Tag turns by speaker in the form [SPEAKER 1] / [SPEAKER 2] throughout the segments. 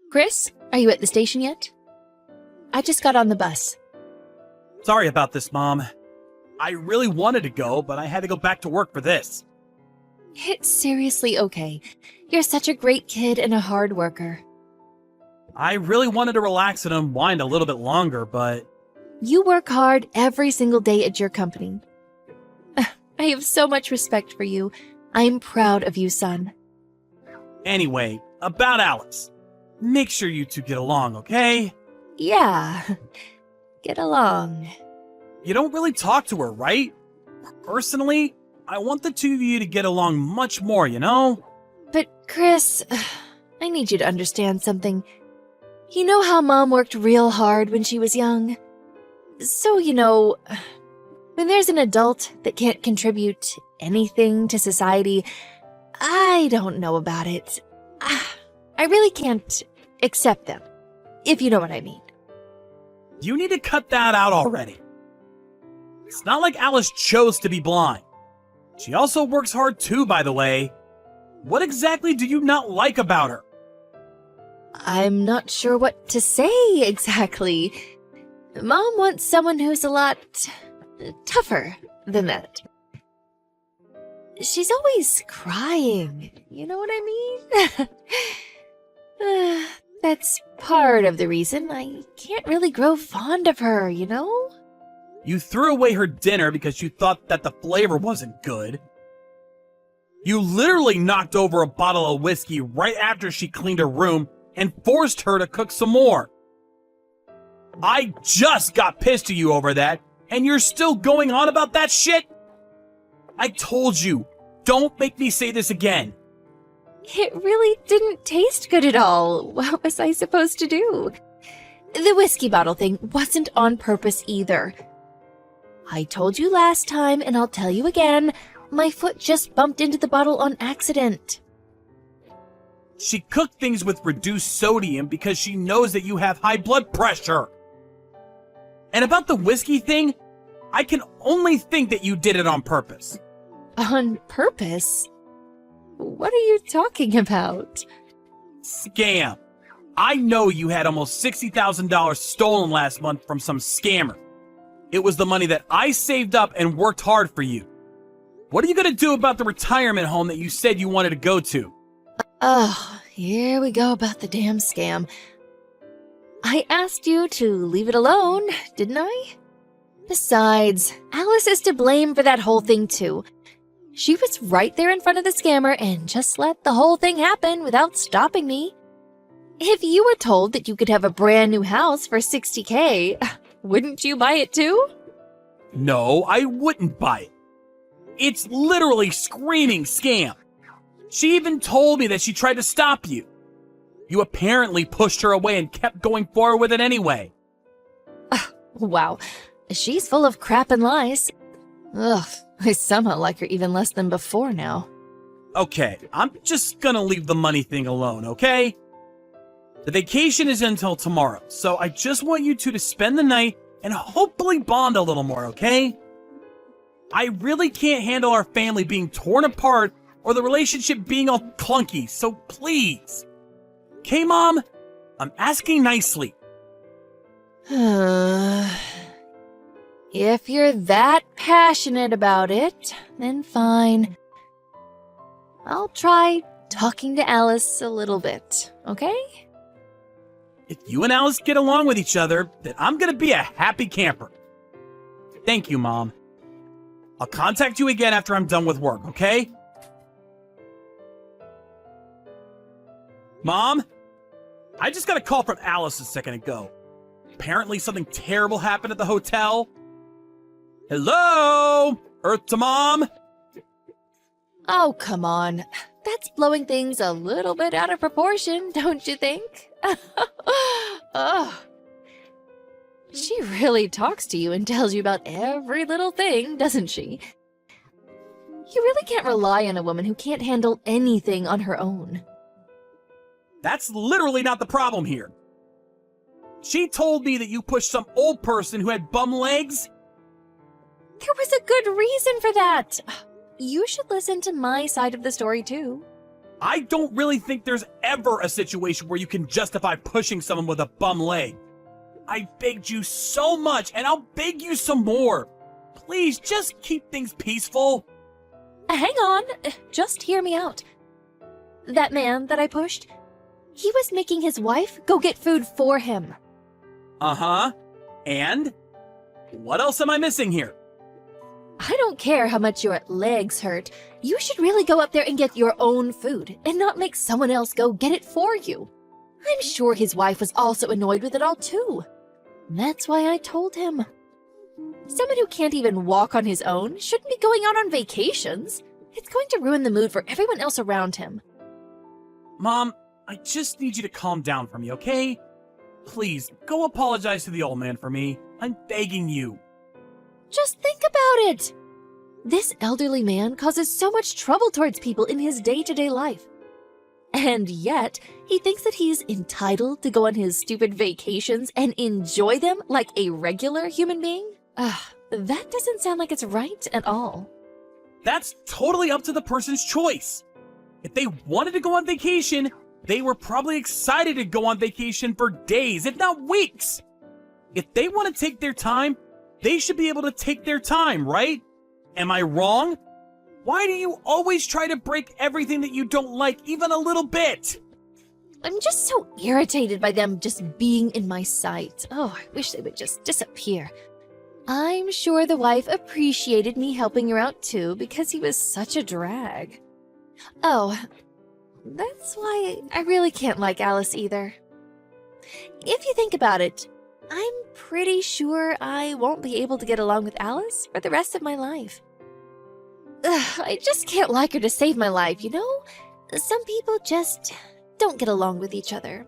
[SPEAKER 1] Chris, are you at the station yet? I just got on the bus.
[SPEAKER 2] Sorry about this, Mom. I really wanted to go, but I had to go back to work for this.
[SPEAKER 1] It's seriously okay. You're such a great kid and a hard worker.
[SPEAKER 2] I really wanted to relax and unwind a little bit longer, but...
[SPEAKER 1] You work hard every single day at your company. I have so much respect for you. I'm proud of you, son.
[SPEAKER 2] Anyway, about Alice. Make sure you two get along, okay?
[SPEAKER 1] Yeah. Get along.
[SPEAKER 2] You don't really talk to her, right? Personally, I want the two of you to get along much more, you know?
[SPEAKER 1] But, Chris, I need you to understand something. You know how Mom worked real hard when she was young? So, when there's an adult that can't contribute anything to society, I don't know about it. I really can't accept them, if you know what I mean.
[SPEAKER 2] You need to cut that out already. It's not like Alice chose to be blind. She also works hard too, by the way. What exactly do you not like about her?
[SPEAKER 1] I'm not sure what to say exactly. Mom wants someone who's a lot tougher than that. She's always crying, you know what I mean? That's part of the reason I can't really grow fond of her, you know?
[SPEAKER 2] You threw away her dinner because you thought that the flavor wasn't good. You literally knocked over a bottle of whiskey right after she cleaned her room and forced her to cook some more. I just got pissed at you over that, and you're still going on about that shit? I told you, don't make me say this again.
[SPEAKER 1] It really didn't taste good at all. What was I supposed to do? The whiskey bottle thing wasn't on purpose either. I told you last time, and I'll tell you again, my foot just bumped into the bottle on accident.
[SPEAKER 2] She cooked things with reduced sodium because she knows that you have high blood pressure. And about the whiskey thing, I can only think that you did it on purpose.
[SPEAKER 1] On purpose? What are you talking about?
[SPEAKER 2] Scam. I know you had almost $60,000 stolen last month from some scammer. It was the money that I saved up and worked hard for you. What are you going to do about the retirement home that you said you wanted to go to?
[SPEAKER 1] Oh, here we go about the damn scam. I asked you to leave it alone, didn't I? Besides, Alice is to blame for that whole thing too. She was right there in front of the scammer and just let the whole thing happen without stopping me. If you were told that you could have a brand new house for $60K, wouldn't you buy it too?
[SPEAKER 2] No, I wouldn't buy it. It's literally screaming scam. She even told me that she tried to stop you. You apparently pushed her away and kept going forward with it anyway.
[SPEAKER 1] Wow, she's full of crap and lies. Ugh, I somehow like her even less than before now.
[SPEAKER 2] Okay, I'm just gonna leave the money thing alone, okay? The vacation is until tomorrow, so I just want you two to spend the night and hopefully bond a little more, okay? I really can't handle our family being torn apart or the relationship being all clunky, so please. Okay, Mom? I'm asking nicely.
[SPEAKER 1] If you're that passionate about it, then fine. I'll try talking to Alice a little bit, okay?
[SPEAKER 2] If you and Alice get along with each other, then I'm gonna be a happy camper. Thank you, Mom. I'll contact you again after I'm done with work, okay? Mom? I just got a call from Alice a second ago. Apparently something terrible happened at the hotel. Hello? Earth to Mom?
[SPEAKER 1] Oh, come on. That's blowing things a little bit out of proportion, don't you think? Oh. She really talks to you and tells you about every little thing, doesn't she? You really can't rely on a woman who can't handle anything on her own.
[SPEAKER 2] That's literally not the problem here. She told me that you pushed some old person who had bum legs.
[SPEAKER 1] There was a good reason for that. You should listen to my side of the story, too.
[SPEAKER 2] I don't really think there's ever a situation where you can justify pushing someone with a bum leg. I begged you so much, and I'll beg you some more. Please, just keep things peaceful.
[SPEAKER 1] Hang on, just hear me out. That man that I pushed, he was making his wife go get food for him.
[SPEAKER 2] Uh-huh. And? What else am I missing here?
[SPEAKER 1] I don't care how much your legs hurt. You should really go up there and get your own food and not make someone else go get it for you. I'm sure his wife was also annoyed with it all too. That's why I told him. Someone who can't even walk on his own shouldn't be going out on vacations. It's going to ruin the mood for everyone else around him.
[SPEAKER 2] Mom, I just need you to calm down for me, okay? Please, go apologize to the old man for me. I'm begging you.
[SPEAKER 1] Just think about it. This elderly man causes so much trouble towards people in his day-to-day life. And yet, he thinks that he's entitled to go on his stupid vacations and enjoy them like a regular human being? That doesn't sound like it's right at all.
[SPEAKER 2] That's totally up to the person's choice. If they wanted to go on vacation, they were probably excited to go on vacation for days, if not weeks. If they want to take their time, they should be able to take their time, right? Am I wrong? Why do you always try to break everything that you don't like even a little bit?
[SPEAKER 1] I'm just so irritated by them just being in my sight. Oh, I wish they would just disappear. I'm sure the wife appreciated me helping her out too because he was such a drag. Oh, that's why I really can't like Alice either. If you think about it, I'm pretty sure I won't be able to get along with Alice for the rest of my life. I just can't like her to save my life, you know? Some people just don't get along with each other.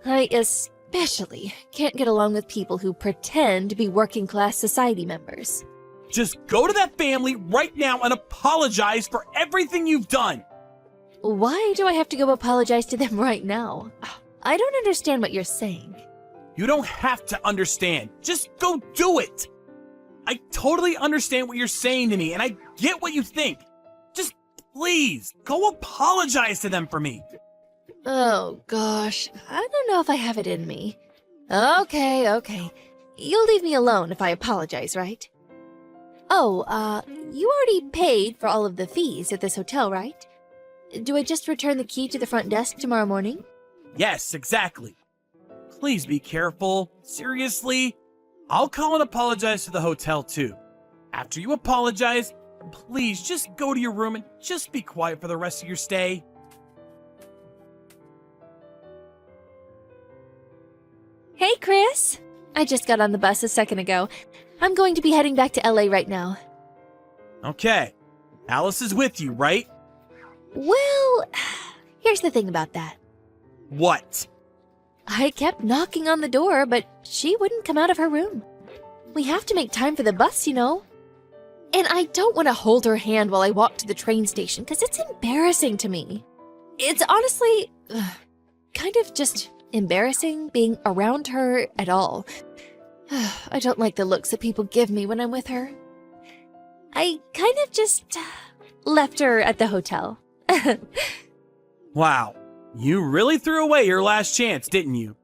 [SPEAKER 1] I especially can't get along with people who pretend to be working-class society members.
[SPEAKER 2] Just go to that family right now and apologize for everything you've done.
[SPEAKER 1] Why do I have to go apologize to them right now? I don't understand what you're saying.
[SPEAKER 2] You don't have to understand. Just go do it. I totally understand what you're saying to me, and I get what you think. Just please, go apologize to them for me.
[SPEAKER 1] Oh, gosh. I don't know if I have it in me. Okay. You'll leave me alone if I apologize, right? Oh, you already paid for all of the fees at this hotel, right? Do I just return the key to the front desk tomorrow morning?
[SPEAKER 2] Yes, exactly. Please be careful. Seriously. I'll call and apologize to the hotel too. After you apologize, please just go to your room and just be quiet for the rest of your stay.
[SPEAKER 1] Hey, Chris. I just got on the bus a second ago. I'm going to be heading back to LA right now.
[SPEAKER 2] Okay. Alice is with you, right?
[SPEAKER 1] Well, here's the thing about that.
[SPEAKER 2] What?
[SPEAKER 1] I kept knocking on the door, but she wouldn't come out of her room. We have to make time for the bus, you know. And I don't want to hold her hand while I walk to the train station because it's embarrassing to me. It's honestly kind of just embarrassing being around her at all. I don't like the looks that people give me when I'm with her. I kind of just left her at the hotel.
[SPEAKER 2] Wow. You really threw away your last chance, didn't you?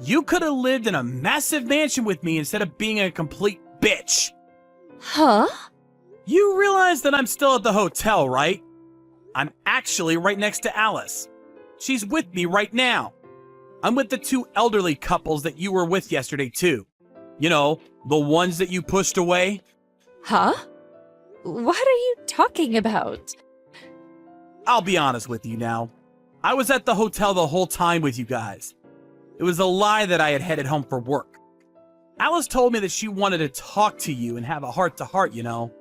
[SPEAKER 2] You could have lived in a massive mansion with me instead of being a complete bitch.
[SPEAKER 1] Huh?
[SPEAKER 2] You realize that I'm still at the hotel, right? I'm actually right next to Alice. She's with me right now. I'm with the two elderly couples that you were with yesterday, too. You know, the ones that you pushed away.
[SPEAKER 1] Huh? What are you talking about?
[SPEAKER 2] I'll be honest with you now. I was at the hotel the whole time with you guys. It was a lie that I had headed home for work. Alice told me that she wanted to talk to you and have a heart-to-heart, you know.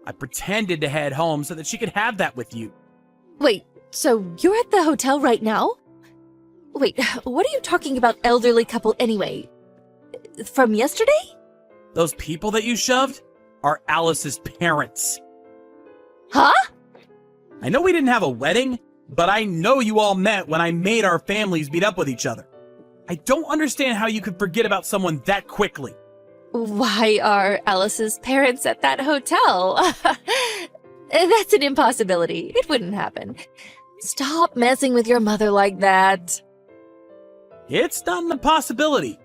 [SPEAKER 2] I pretended to head home so that she could have that with you.
[SPEAKER 1] Wait, so you're at the hotel right now? Wait, what are you talking about, elderly couple, anyway? From yesterday?
[SPEAKER 2] Those people that you shoved are Alice's parents.
[SPEAKER 1] Huh?
[SPEAKER 2] I know we didn't have a wedding, but I know you all met when I made our families meet up with each other. I don't understand how you could forget about someone that quickly.
[SPEAKER 1] Why are Alice's parents at that hotel? That's an impossibility. It wouldn't happen. Stop messing with your mother like that.
[SPEAKER 2] It's not an impossibility.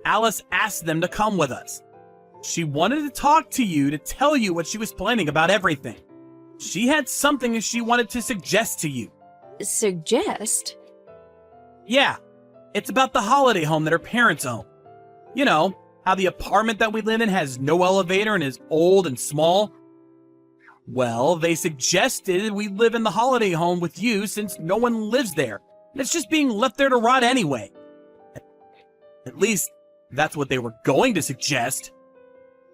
[SPEAKER 2] Alice asked them to come with us. She wanted to talk to you to tell you what she was planning about everything. She had something she wanted to suggest to you.
[SPEAKER 1] Suggest?
[SPEAKER 2] Yeah, it's about the holiday home that her parents own. You know, how the apartment that we live in has no elevator and is old and small? Well, they suggested we live in the holiday home with you since no one lives there, and it's just being left there to rot anyway. At least, that's what they were going to suggest.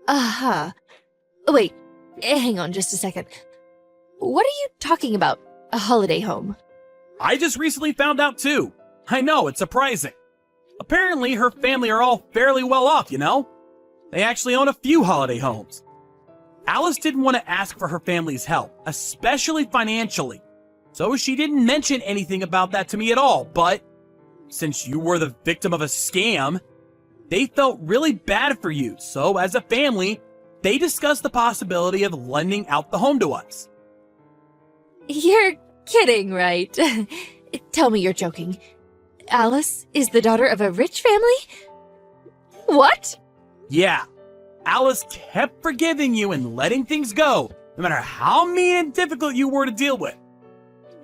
[SPEAKER 1] Uh-huh. Wait, hang on just a second. What are you talking about? A holiday home?
[SPEAKER 2] I just recently found out too. I know, it's surprising. Apparently, her family are all fairly well off, you know? They actually own a few holiday homes. Alice didn't want to ask for her family's help, especially financially, so she didn't mention anything about that to me at all, but since you were the victim of a scam, they felt really bad for you, so as a family, they discussed the possibility of lending out the home to us.
[SPEAKER 1] You're kidding, right? Tell me you're joking. Alice is the daughter of a rich family? What?
[SPEAKER 2] Yeah, Alice kept forgiving you and letting things go, no matter how mean and difficult you were to deal with.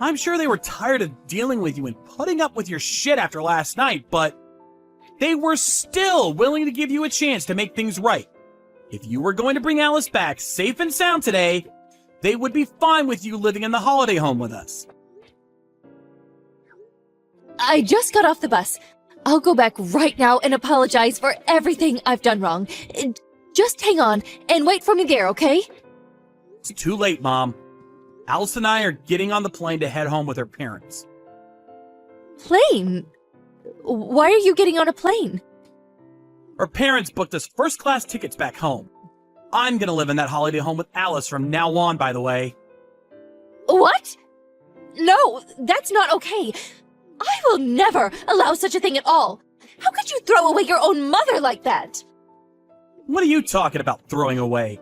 [SPEAKER 2] I'm sure they were tired of dealing with you and putting up with your shit after last night, but they were still willing to give you a chance to make things right. If you were going to bring Alice back safe and sound today, they would be fine with you living in the holiday home with us.
[SPEAKER 1] I just got off the bus. I'll go back right now and apologize for everything I've done wrong. Just hang on and wait for me there, okay?
[SPEAKER 2] It's too late, Mom. Alice and I are getting on the plane to head home with her parents.
[SPEAKER 1] Plane? Why are you getting on a plane?
[SPEAKER 2] Her parents booked us first-class tickets back home. I'm gonna live in that holiday home with Alice from now on, by the way.
[SPEAKER 1] What? No, that's not okay. I will never allow such a thing at all. How could you throw away your own mother like that?
[SPEAKER 2] What are you talking about, throwing away?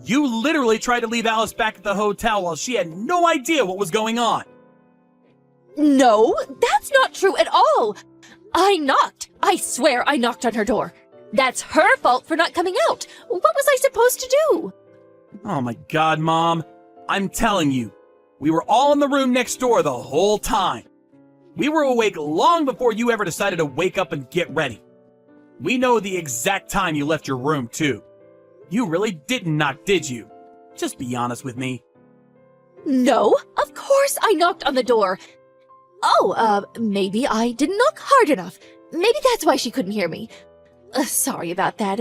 [SPEAKER 2] You literally tried to leave Alice back at the hotel while she had no idea what was going on.
[SPEAKER 1] No, that's not true at all. I knocked. I swear I knocked on her door. That's her fault for not coming out. What was I supposed to do?
[SPEAKER 2] Oh my God, Mom. I'm telling you, we were all in the room next door the whole time. We were awake long before you ever decided to wake up and get ready. We know the exact time you left your room, too. You really didn't knock, did you? Just be honest with me.
[SPEAKER 1] No, of course I knocked on the door. Oh, maybe I didn't knock hard enough. Maybe that's why she couldn't hear me. Sorry about that.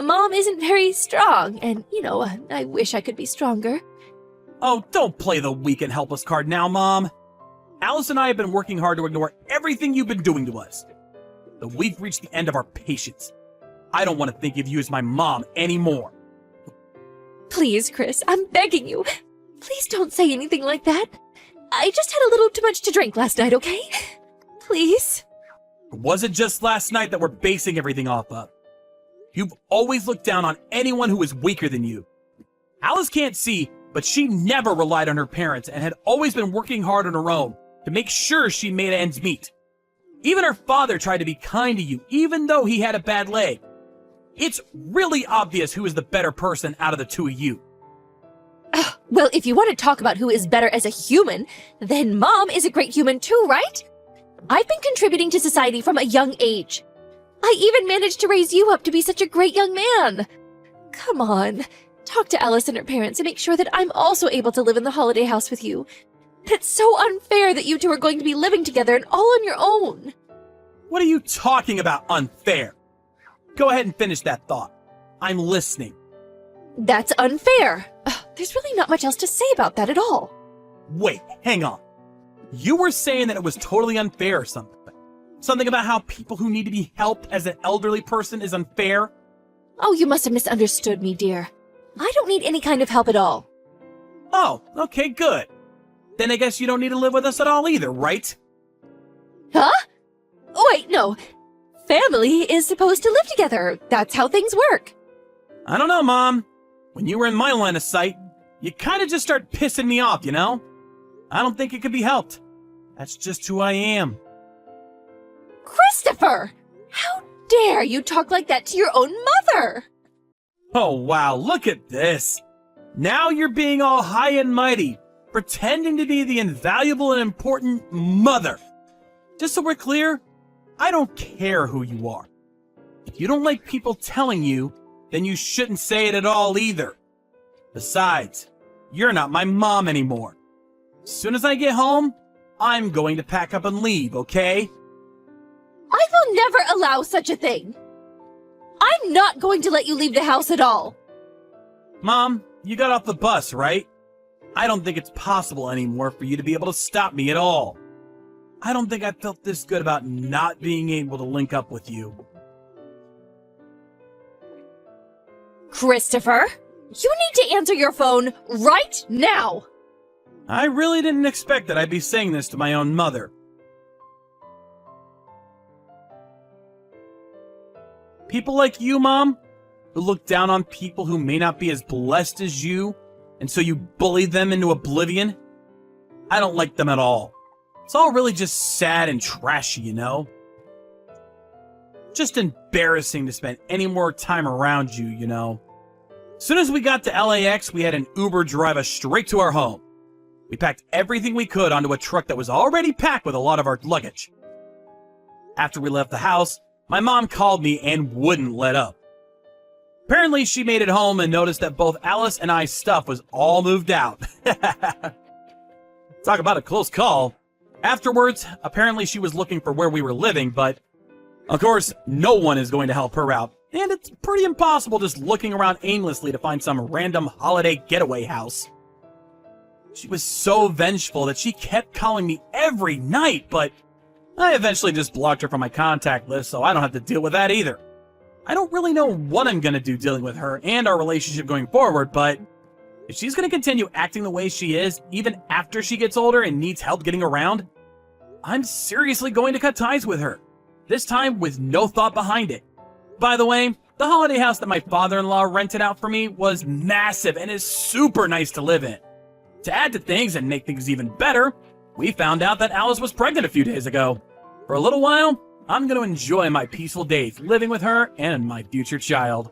[SPEAKER 1] Mom isn't very strong, and, I wish I could be stronger.
[SPEAKER 2] Oh, don't play the weak and helpless card now, Mom. Alice and I have been working hard to ignore everything you've been doing to us. But we've reached the end of our patience. I don't want to think of you as my mom anymore.
[SPEAKER 1] Please, Chris, I'm begging you. Please don't say anything like that. I just had a little too much to drink last night, okay? Please?
[SPEAKER 2] It wasn't just last night that we're basing everything off of. You've always looked down on anyone who is weaker than you. Alice can't see, but she never relied on her parents and had always been working hard on her own to make sure she made ends meet. Even her father tried to be kind to you, even though he had a bad leg. It's really obvious who is the better person out of the two of you.
[SPEAKER 1] Well, if you want to talk about who is better as a human, then Mom is a great human too, right? I've been contributing to society from a young age. I even managed to raise you up to be such a great young man. Come on, talk to Alice and her parents and make sure that I'm also able to live in the holiday house with you. It's so unfair that you two are going to be living together and all on your own.
[SPEAKER 2] What are you talking about, unfair? Go ahead and finish that thought. I'm listening.
[SPEAKER 1] That's unfair. There's really not much else to say about that at all.
[SPEAKER 2] Wait, hang on. You were saying that it was totally unfair or something. Something about how people who need to be helped as an elderly person is unfair?
[SPEAKER 1] Oh, you must have misunderstood me, dear. I don't need any kind of help at all.
[SPEAKER 2] Oh, okay, good. Then I guess you don't need to live with us at all either, right?
[SPEAKER 1] Huh? Wait, no. Family is supposed to live together. That's how things work.
[SPEAKER 2] I don't know, Mom. When you were in my line of sight, you kind of just start pissing me off, you know? I don't think it could be helped. That's just who I am.
[SPEAKER 1] Christopher! How dare you talk like that to your own mother?
[SPEAKER 2] Oh wow, look at this. Now you're being all high and mighty, pretending to be the invaluable and important mother. Just so we're clear, I don't care who you are. If you don't like people telling you, then you shouldn't say it at all either. Besides, you're not my mom anymore. As soon as I get home, I'm going to pack up and leave, okay?
[SPEAKER 1] I will never allow such a thing. I'm not going to let you leave the house at all.
[SPEAKER 2] Mom, you got off the bus, right? I don't think it's possible anymore for you to be able to stop me at all. I don't think I felt this good about not being able to link up with you.
[SPEAKER 1] Christopher, you need to answer your phone right now.
[SPEAKER 2] I really didn't expect that I'd be saying this to my own mother. People like you, Mom, who look down on people who may not be as blessed as you, and so you bully them into oblivion, I don't like them at all. It's all really just sad and trashy, you know? Just embarrassing to spend any more time around you, you know? As soon as we got to LAX, we had an Uber drive us straight to our home. We packed everything we could onto a truck that was already packed with a lot of our luggage. After we left the house, my mom called me and wouldn't let up. Apparently, she made it home and noticed that both Alice and I's stuff was all moved out. Talk about a close call. Afterwards, apparently she was looking for where we were living, but of course, no one is going to help her out. And it's pretty impossible just looking around aimlessly to find some random holiday getaway house. She was so vengeful that she kept calling me every night, but I eventually just blocked her from my contact list so I don't have to deal with that either. I don't really know what I'm going to do dealing with her and our relationship going forward, but if she's going to continue acting the way she is, even after she gets older and needs help getting around, I'm seriously going to cut ties with her. This time with no thought behind it. By the way, the holiday house that my father-in-law rented out for me was massive and is super nice to live in. To add to things and make things even better, we found out that Alice was pregnant a few days ago. For a little while, I'm going to enjoy my peaceful days living with her and my future child.